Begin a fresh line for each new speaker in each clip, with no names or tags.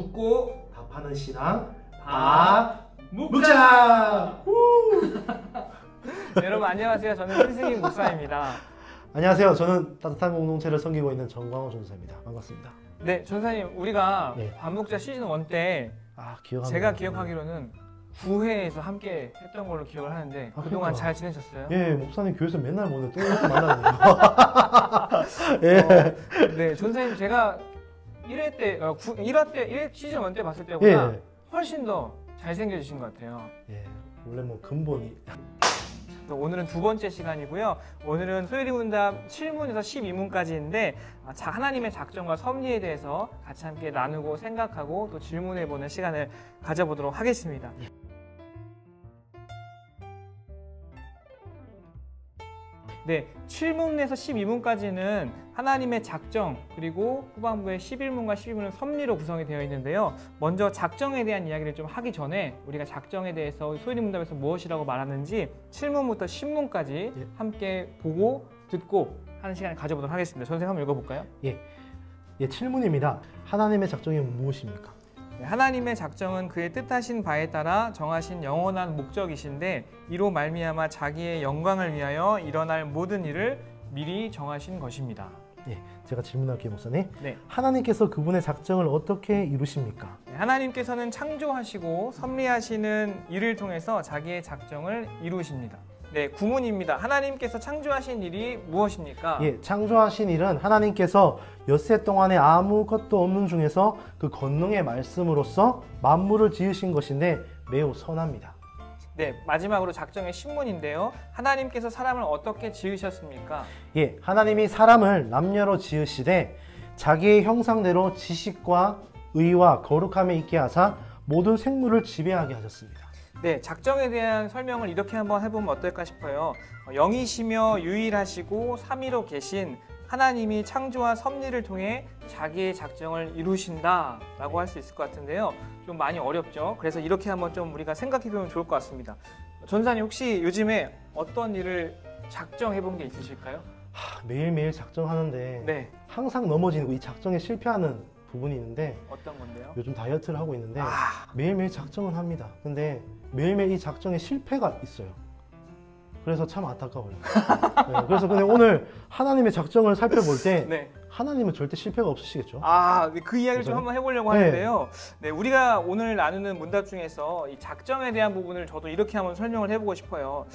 묻고
답하는 신앙
묵자!
네, 여러분 안녕하세요. 저는 신승희 목사입니다.
안녕하세요. 저는 따뜻한 공동체를 섬기고 있는 정광호 전사입니다. 반갑습니다.
네, 전사님 우리가
네.
반묵자 시즌 1 때
기억합니다.
제가 기억하기로는 9회에서 함께 했던 걸로 기억을 하는데 그동안
그러니까.
잘 지내셨어요?
예, 목사님 교회에서 맨날 보는데 또 이렇게 만나네요. 예.
네, 전사님 제가 1회 때, 1회 시즌 1 때 봤을 때보다 훨씬 더 잘생겨지신 것 같아요.
예, 원래 뭐 근본이.
오늘은 두 번째 시간이고요. 오늘은 소요리 문답 7문에서 12문까지인데 하나님의 작정과 섭리에 대해서 같이 함께 나누고 생각하고 또 질문해보는 시간을 가져보도록 하겠습니다. 네, 7문에서 12문까지는 하나님의 작정 그리고 후반부의 11문과 12문은 섭리로 구성이 되어 있는데요. 먼저 작정에 대한 이야기를 좀 하기 전에 우리가 작정에 대해서 소요리 문답에서 무엇이라고 말하는지 7문부터 10문까지 함께 보고 듣고 하는 시간을 가져보도록 하겠습니다. 선생님 한번 읽어볼까요?
예, 7문입니다. 하나님의 작정이 무엇입니까?
하나님의 작정은 그의 뜻하신 바에 따라 정하신 영원한 목적이신데 이로 말미암아 자기의 영광을 위하여 일어날 모든 일을 미리 정하신 것입니다.
예, 제가 질문할게요, 목사님.
네.
하나님께서 그분의 작정을 어떻게 이루십니까?
하나님께서는 창조하시고 섭리하시는 일을 통해서 자기의 작정을 이루십니다. 네, 구문입니다. 하나님께서 창조하신 일이 무엇입니까?
예, 창조하신 일은 하나님께서 엿새 동안에 아무것도 없는 중에서 그 권능의 말씀으로써 만물을 지으신 것인데 매우 선합니다.
네, 마지막으로 작정의 신문인데요. 하나님께서 사람을 어떻게 지으셨습니까?
예, 하나님이 사람을 남녀로 지으시되 자기의 형상대로 지식과 의와 거룩함에 있게 하사 모든 생물을 지배하게 하셨습니다.
네, 작정에 대한 설명을 이렇게 한번 해보면 어떨까 싶어요. 영이시며 유일하시고 삼위로 계신 하나님이 창조와 섭리를 통해 자기의 작정을 이루신다라고 할 수 있을 것 같은데요. 좀 많이 어렵죠. 그래서 이렇게 한번 좀 우리가 생각해보면 좋을 것 같습니다. 전사님 혹시 요즘에 어떤 일을 작정해본 게 있으실까요?
매일매일 작정하는데
네.
항상 넘어지는 이 작정에 실패하는 부분이 있는데
어떤 건데요?
요즘 다이어트를 하고 있는데 매일매일 작정은 합니다. 근데 매일매일 이 작정에 실패가 있어요. 그래서 참 안타까워요. 네, 그래서 근데 오늘 하나님의 작정을 살펴볼 때
네.
하나님은 절대 실패가 없으시겠죠?
그 이야기를 좀 한번 해보려고 하는데요. 네, 우리가 오늘 나누는 문답 중에서 이 작정에 대한 부분을 저도 이렇게 한번 설명을 해보고 싶어요.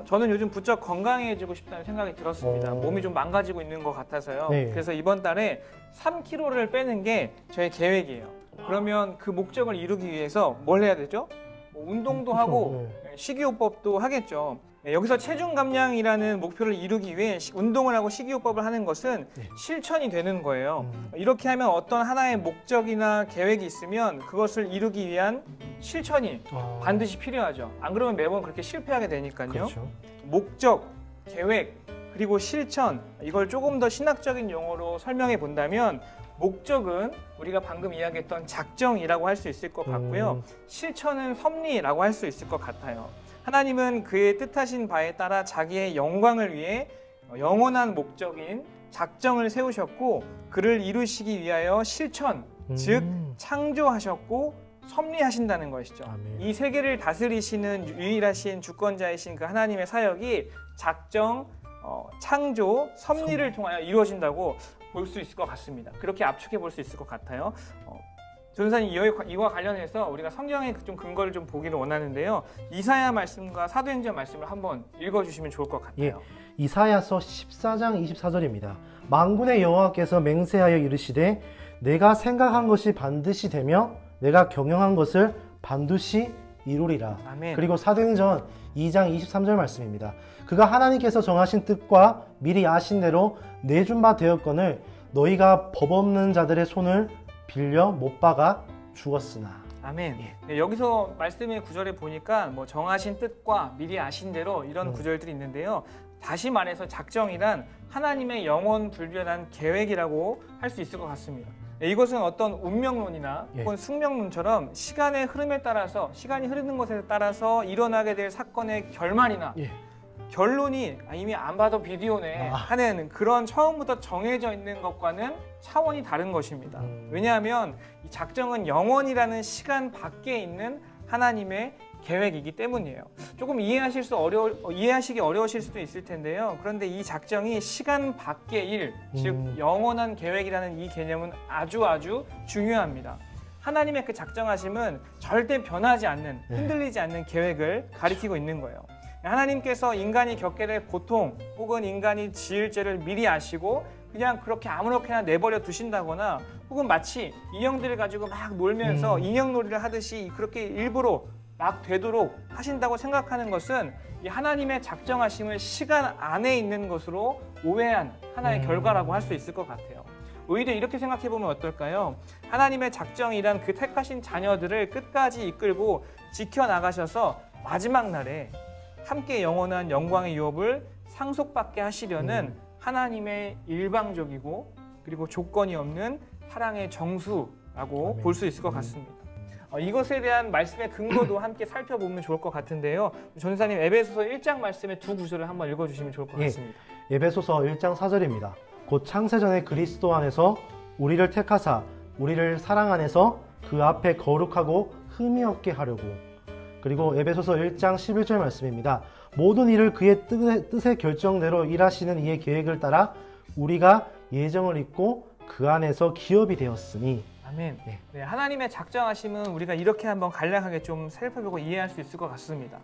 저는 요즘 부쩍 건강해지고 싶다는 생각이 들었습니다. 몸이 좀 망가지고 있는 것 같아서요.
네.
그래서 이번 달에 3kg를 빼는 게 저의 계획이에요. 그러면 그 목적을 이루기 위해서 뭘 해야 되죠? 운동도
그렇죠.
하고 식이요법도 하겠죠. 여기서 체중 감량이라는 목표를 이루기 위해 운동을 하고 식이요법을 하는 것은 실천이 되는 거예요. 이렇게 하면 어떤 하나의 목적이나 계획이 있으면 그것을 이루기 위한 실천이 반드시 필요하죠. 안 그러면 매번 그렇게 실패하게 되니까요.
그렇죠.
목적, 계획, 그리고 실천, 이걸 조금 더 신학적인 용어로 설명해 본다면 목적은 우리가 방금 이야기했던 작정이라고 할 수 있을 것 같고요. 실천은 섭리라고 할 수 있을 것 같아요. 하나님은 그의 뜻하신 바에 따라 자기의 영광을 위해 영원한 목적인 작정을 세우셨고 그를 이루시기 위하여 실천, 즉 창조하셨고 섭리하신다는 것이죠.
아멘.
이 세계를 다스리시는 유일하신 주권자이신 그 하나님의 사역이 작정, 창조, 섭리를 통하여 이루어진다고 볼 수 있을 것 같습니다. 그렇게 압축해 볼 수 있을 것 같아요. 전사님 이와 관련해서 우리가 성경의 좀 근거를 좀 보기를 원하는데요. 이사야 말씀과 사도행전 말씀을 한번 읽어주시면 좋을 것 같아요.
예, 이사야서 14장 24절입니다. 만군의 여호와께서 맹세하여 이르시되 내가 생각한 것이 반드시 되며 내가 경영한 것을 반드시 이루리라.
아멘.
그리고 사도행전 2장 23절 말씀입니다. 그가 하나님께서 정하신 뜻과 미리 아신 대로 내준 바 되었거늘 너희가 법 없는 자들의 손을 빌려 못 박아 죽었으나.
아멘. 네, 여기서 말씀의 구절에 보니까 뭐 정하신 뜻과 미리 아신 대로 이런 구절들이 있는데요. 다시 말해서 작정이란 하나님의 영원 불변한 계획이라고 할 수 있을 것 같습니다. 네, 이것은 어떤 운명론이나 혹은 숙명론처럼 시간의 흐름에 따라서 시간이 흐르는 것에 따라서 일어나게 될 사건의 결말이나 결론이 이미 안 봐도 비디오네 하는 그런 처음부터 정해져 있는 것과는 차원이 다른 것입니다. 왜냐하면 이 작정은 영원이라는 시간 밖에 있는 하나님의 계획이기 때문이에요. 조금 이해하시기 어려우실 수도 있을 텐데요. 그런데 이 작정이 시간 밖의 일, 즉 영원한 계획이라는 이 개념은 아주 중요합니다. 하나님의 그 작정하심은 절대 변하지 않는, 흔들리지 않는 계획을 가리키고 있는 거예요. 하나님께서 인간이 겪게 될 고통 혹은 인간이 지을 죄를 미리 아시고 그냥 그렇게 아무렇게나 내버려 두신다거나 혹은 마치 인형들을 가지고 막 놀면서 인형놀이를 하듯이 그렇게 일부러 막 되도록 하신다고 생각하는 것은 이 하나님의 작정하심을 시간 안에 있는 것으로 오해한 하나의 결과라고 할 수 있을 것 같아요. 오히려 이렇게 생각해 보면 어떨까요? 하나님의 작정이란 그 택하신 자녀들을 끝까지 이끌고 지켜나가셔서 마지막 날에 함께 영원한 영광의 유업을 상속받게 하시려는 하나님의 일방적이고 그리고 조건이 없는 사랑의 정수라고 볼 수 있을 것 같습니다. 이것에 대한 말씀의 근거도 함께 살펴보면 좋을 것 같은데요. 전사님 에베소서 1장 말씀의 두 구절을 한번 읽어주시면 좋을 것 같습니다.
에베소서 1장 4절입니다. 곧 창세전에 그리스도 안에서 우리를 택하사 우리를 사랑 안에서 그 앞에 거룩하고 흠이 없게 하려고. 그리고 에베소서 1장 11절 말씀입니다. 모든 일을 그의 뜻의 결정대로 일하시는 이의 계획을 따라 우리가 예정을 잇고 그 안에서 기업이 되었으니.
아멘. 네, 하나님의 작정하심은 우리가 이렇게 한번 간략하게 좀 살펴보고 이해할 수 있을 것 같습니다.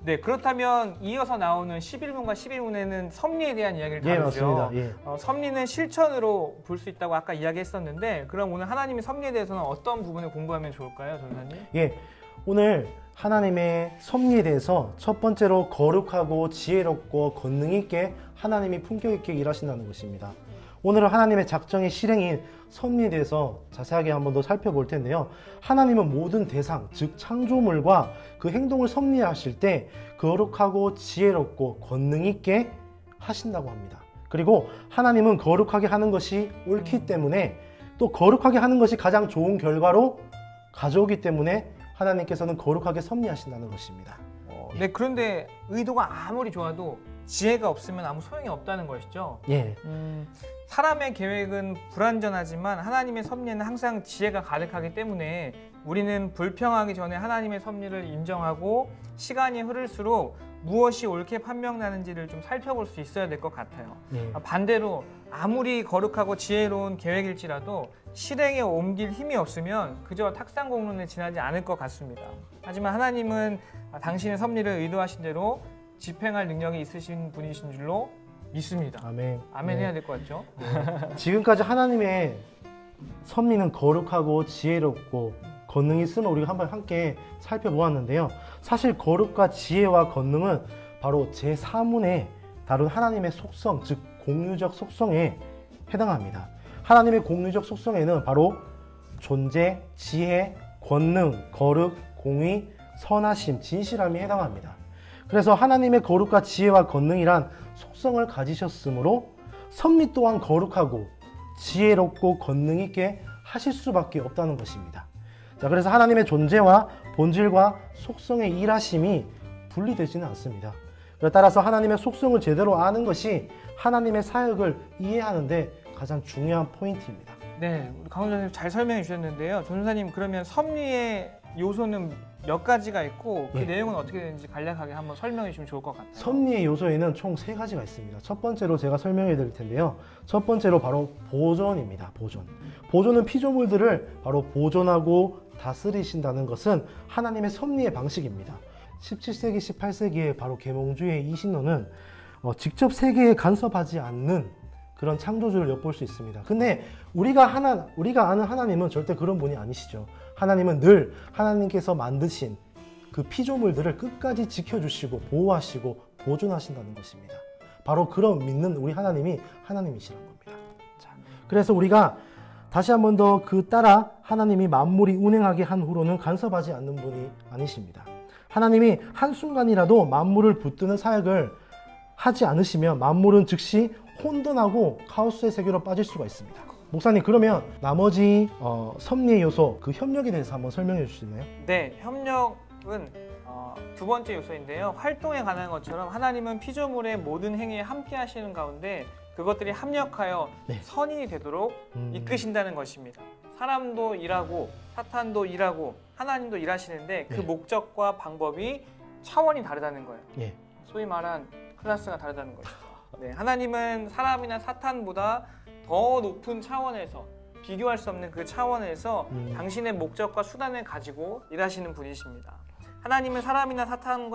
네, 그렇다면 이어서 나오는 11문과 12문에는 섭리에 대한 이야기를 다루죠.
맞습니다.
섭리는 실천으로 볼 수 있다고 아까 이야기했었는데 그럼 오늘 하나님의 섭리에 대해서는 어떤 부분을 공부하면 좋을까요, 전사님?
오늘 하나님의 섭리에 대해서 첫 번째로 거룩하고 지혜롭고 권능 있게 하나님이 품격 있게 일하신다는 것입니다. 오늘은 하나님의 작정의 실행인 섭리에 대해서 자세하게 한번 더 살펴볼 텐데요. 하나님은 모든 대상, 즉 창조물과 그 행동을 섭리하실 때 거룩하고 지혜롭고 권능 있게 하신다고 합니다. 그리고 하나님은 거룩하게 하는 것이 옳기 때문에 또 거룩하게 하는 것이 가장 좋은 결과로 가져오기 때문에 하나님께서는 거룩하게 섭리하신다는 것입니다.
네, 그런데 의도가 아무리 좋아도 지혜가 없으면 아무 소용이 없다는 것이죠. 사람의 계획은 불완전하지만 하나님의 섭리는 항상 지혜가 가득하기 때문에 우리는 불평하기 전에 하나님의 섭리를 인정하고 시간이 흐를수록 무엇이 옳게 판명나는지를 좀 살펴볼 수 있어야 될 것 같아요. 반대로 아무리 거룩하고 지혜로운 계획일지라도 실행에 옮길 힘이 없으면 그저 탁상공론에 지나지 않을 것 같습니다. 하지만 하나님은 당신의 섭리를 의도하신 대로 집행할 능력이 있으신 분이신 줄로 믿습니다.
아멘.
아멘 해야 될 것 같죠?
지금까지 하나님의 섭리는 거룩하고 지혜롭고 권능이 있음을 우리가 한번 함께 살펴보았는데요. 사실 거룩과 지혜와 권능은 바로 제4문에 다룬 하나님의 속성, 즉 공유적 속성에 해당합니다. 하나님의 공유적 속성에는 바로 존재, 지혜, 권능, 거룩, 공의, 선하심, 진실함이 해당합니다. 그래서 하나님의 거룩과 지혜와 권능이란 속성을 가지셨으므로 섭리 또한 거룩하고 지혜롭고 권능 있게 하실 수밖에 없다는 것입니다. 자, 그래서 하나님의 존재와 본질과 속성의 일하심이 분리되지는 않습니다. 따라서 하나님의 속성을 제대로 아는 것이 하나님의 사역을 이해하는 데 가장 중요한 포인트입니다.
네, 우리 강훈 선생님 잘 설명해 주셨는데요. 전사님, 그러면 섭리의 요소는 몇 가지가 있고 그 내용은 어떻게 되는지 간략하게 한번 설명해 주시면 좋을 것 같아요.
섭리의 요소에는 총 3가지가 있습니다. 첫 번째로 제가 설명해 드릴 텐데요. 첫 번째로 바로 보존입니다. 보존은 피조물들을 바로 보존하고 다스리신다는 것은 하나님의 섭리의 방식입니다. 17세기, 18세기에 바로 계몽주의 이 신론은 직접 세계에 간섭하지 않는 그런 창조주를 엿볼 수 있습니다. 근데 우리가 아는 하나님은 절대 그런 분이 아니시죠. 하나님은 늘 하나님께서 만드신 그 피조물들을 끝까지 지켜주시고 보호하시고 보존하신다는 것입니다. 바로 그런 믿는 우리 하나님이 하나님이시란 겁니다. 자, 그래서 우리가 다시 한 번 더 따라 하나님이 만물이 운행하게 한 후로는 간섭하지 않는 분이 아니십니다. 하나님이 한순간이라도 만물을 붙드는 사역을 하지 않으시면 만물은 즉시 혼돈하고 카오스의 세계로 빠질 수가 있습니다. 목사님, 그러면 나머지 섭리의 요소, 그 협력에 대해서 한번 설명해 주시나요?
네, 협력은 두 번째 요소인데요. 활동에 관한 것처럼 하나님은 피조물의 모든 행위에 함께 하시는 가운데 그것들이 합력하여
네.
선인이 되도록 이끄신다는 것입니다. 사람도 일하고 사탄도 일하고 하나님도 일하시는데 그
네.
목적과 방법이 차원이 다르다는 거예요.
예.
소위 말한 클래스가 다르다는 거죠. 네, 하나님은 사람이나 사탄보다 더 높은 차원에서 비교할 수 없는 그 차원에서 당신의 목적과 수단을 가지고 일하시는 분이십니다. 하나님은 사람이나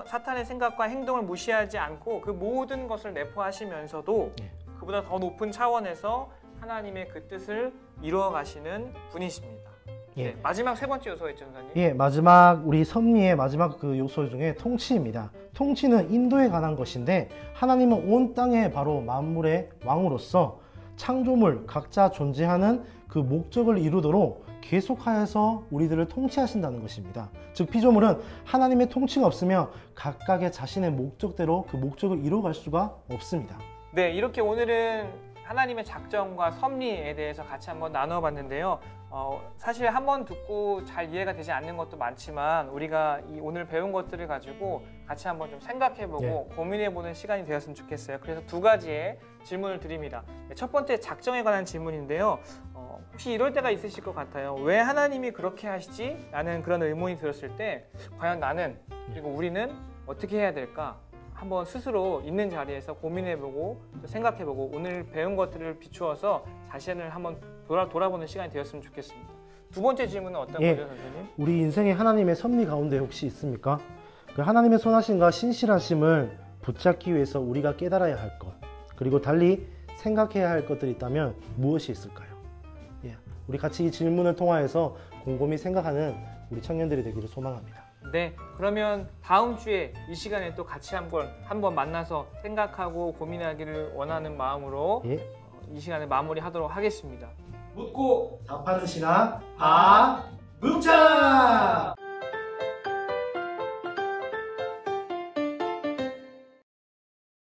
사탄의 생각과 행동을 무시하지 않고 그 모든 것을 내포하시면서도 그보다 더 높은 차원에서 하나님의 그 뜻을 이루어 가시는 분이십니다.
예.
네, 마지막 세 번째 요소였죠, 전사님?
예, 마지막 우리 섭리의 마지막 그 요소 중에 통치입니다. 통치는 인도에 관한 것인데 하나님은 온 땅에 바로 만물의 왕으로서 창조물 각자 존재하는 그 목적을 이루도록 계속하여서 우리들을 통치하신다는 것입니다. 즉 피조물은 하나님의 통치가 없으면 각각의 자신의 목적대로 그 목적을 이루어갈 수가 없습니다.
네, 이렇게 오늘은 하나님의 작정과 섭리에 대해서 같이 한번 나누어 봤는데요. 사실 한번 듣고 잘 이해가 되지 않는 것도 많지만 우리가 이 오늘 배운 것들을 가지고 같이 한번 좀 생각해보고 고민해보는 시간이 되었으면 좋겠어요. 그래서 두 가지의 질문을 드립니다. 첫 번째 작정에 관한 질문인데요. 혹시 이럴 때가 있으실 것 같아요. 왜 하나님이 그렇게 하시지? 라는 그런 의문이 들었을 때 과연 나는 그리고 우리는 어떻게 해야 될까? 한번 스스로 있는 자리에서 고민해보고 생각해보고 오늘 배운 것들을 비추어서 자신을 한번 돌아보는 시간이 되었으면 좋겠습니다. 두 번째 질문은 어떤 거죠, 선생님?
우리 인생에 하나님의 섭리 가운데 혹시 있습니까? 그 하나님의 선하심과 신실하심을 붙잡기 위해서 우리가 깨달아야 할 것, 그리고 달리 생각해야 할 것들이 있다면 무엇이 있을까요? 우리 같이 이 질문을 통하여서 곰곰이 생각하는 우리 청년들이 되기를 소망합니다.
네, 그러면 다음 주에 이 시간에 또 같이 한번 만나서 생각하고 고민하기를 원하는 마음으로 이 시간을 마무리하도록 하겠습니다.
묻고 답하는 시간 묻자!